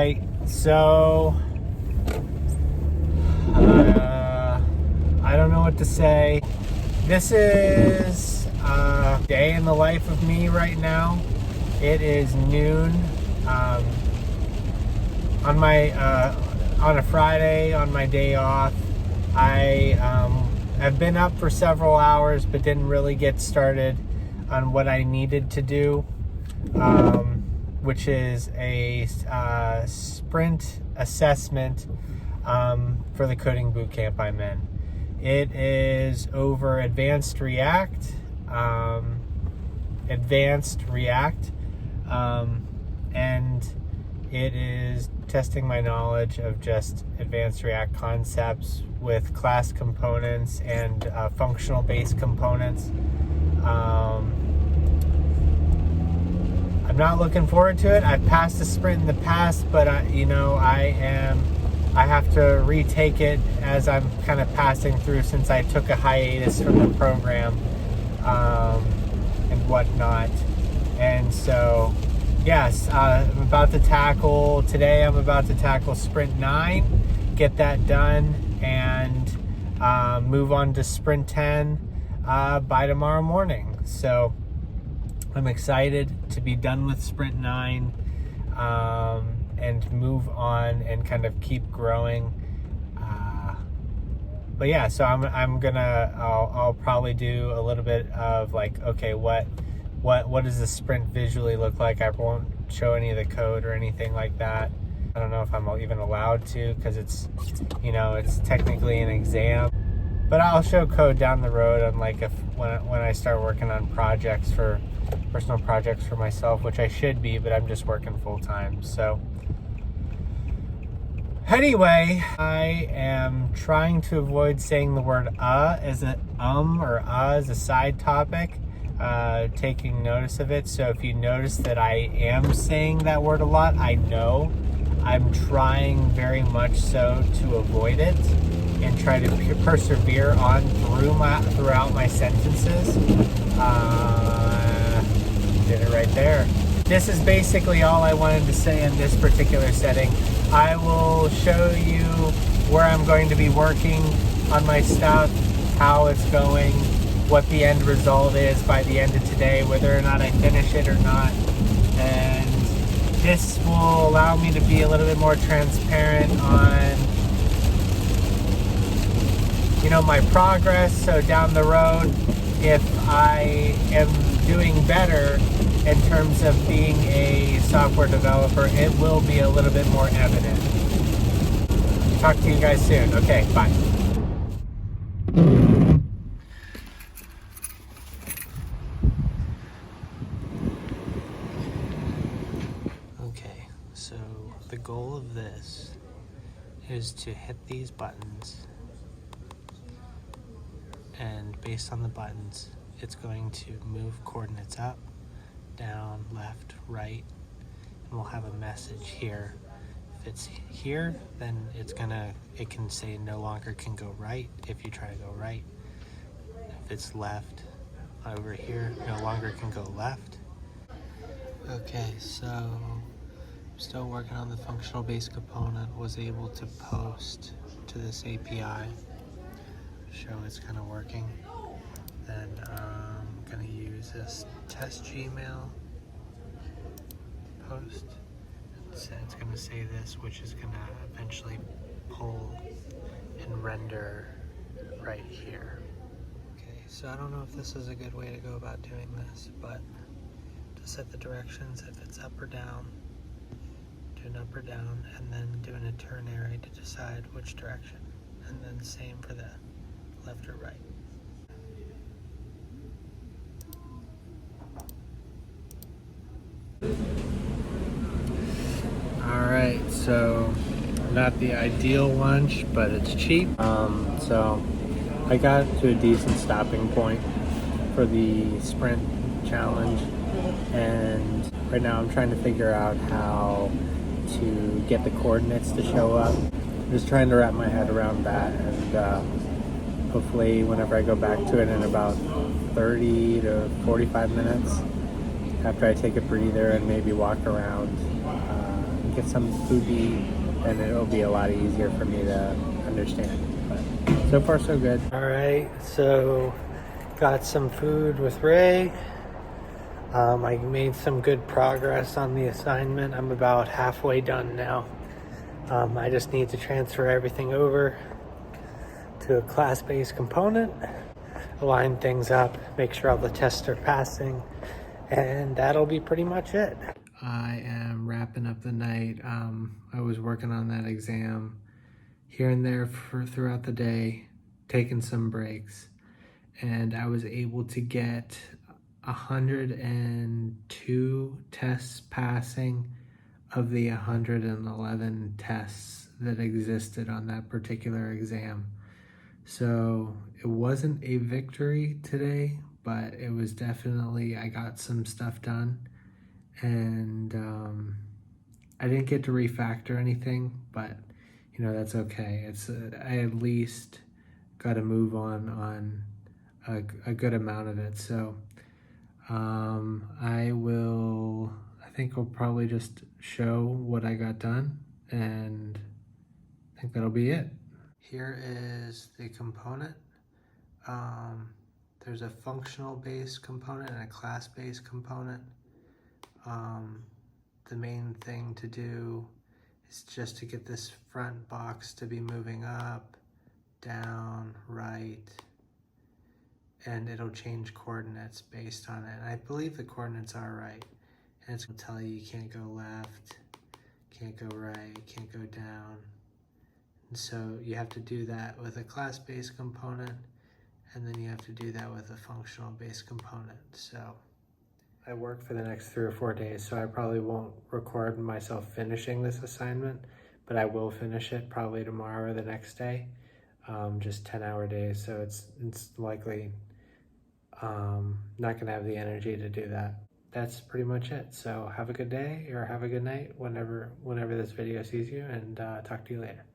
right, so I don't know what to say. This is a day in the life of me right now. It is noon on a Friday on my day off. I have been up for several hours, but didn't really get started on what I needed to do, which is a sprint assessment for the coding bootcamp I'm in. It is over Advanced React, and it is testing my knowledge of just Advanced React concepts with class components and functional-based components. I'm not looking forward to it. I've passed a sprint in the past, but I have to retake it as I'm kind of passing through, since I took a hiatus from the program and whatnot. And so, yes, I'm about to tackle Sprint 9, get that done, and move on to Sprint 10 by tomorrow morning. So I'm excited to be done with Sprint 9 and move on and kind of keep growing. But yeah, so I'll probably do a little bit of like, okay, what does the sprint visually look like? I won't show any of the code or anything like that. I don't know if I'm even allowed to, because it's technically an exam. But I'll show code down the road on like when I start working on personal projects for myself, which I should be, but I'm just working full time. So anyway, I am trying to avoid saying the word as a as a side topic, taking notice of it. So if you notice that I am saying that word a lot, I know I'm trying very much so to avoid it and try to persevere on throughout my sentences. Did it right there. This is basically all I wanted to say in this particular setting. I will show you where I'm going to be working on my stuff, how it's going, what the end result is by the end of today, whether or not I finish it or not. And this will allow me to be a little bit more transparent on, my progress. So down the road, if I am doing better in terms of being a software developer, it will be a little bit more evident. Talk to you guys soon. Okay, bye. Okay, so the goal of this is to hit these buttons, and based on the buttons, it's going to move coordinates up, down, left, right, and we'll have a message here. If it's here, then it can say no longer can go right if you try to go right. If it's left over here, no longer can go left. Okay, so I'm still working on the functional base component. Was able to post to this API, show it's kind of working. Then I'm gonna use this test Gmail post. It's gonna say this, which is gonna eventually pull and render right here. Okay, so I don't know if this is a good way to go about doing this, but to set the directions, if it's up or down, do an up or down, and then do an ternary to decide which direction, and then same for the left or right. Alright, so not the ideal lunch, but it's cheap. So I got to a decent stopping point for the sprint challenge, and right now I'm trying to figure out how to get the coordinates to show up. I'm just trying to wrap my head around that, and hopefully whenever I go back to it in about 30 to 45 minutes, after I take a breather and maybe walk around, get some food to eat, then it'll be a lot easier for me to understand. But so far so good. All right, so got some food with Ray. I made some good progress on the assignment. I'm about halfway done now. I just need to transfer everything over to a class-based component, align things up, make sure all the tests are passing, and that'll be pretty much it. I am wrapping up the night. I was working on that exam here and there throughout the day, taking some breaks, and I was able to get 102 tests passing of the 111 tests that existed on that particular exam. So it wasn't a victory today, but it was definitely, I got some stuff done, and I didn't get to refactor anything, but you know, that's okay. I at least got to move on a good amount of it. So I think I'll probably just show what I got done, and I think that'll be it. Here is the component. There's a functional based component and a class based component. The main thing to do is just to get this front box to be moving up, down, right, and it'll change coordinates based on it. And I believe the coordinates are right. And it's gonna tell you can't go left, can't go right, can't go down. And so you have to do that with a class-based component, and then you have to do that with a functional-based component. So I work for the next 3 or 4 days, so I probably won't record myself finishing this assignment, but I will finish it probably tomorrow or the next day. Just 10-hour days, so it's likely not gonna have the energy to do that. That's pretty much it. So have a good day or have a good night whenever this video sees you, and talk to you later.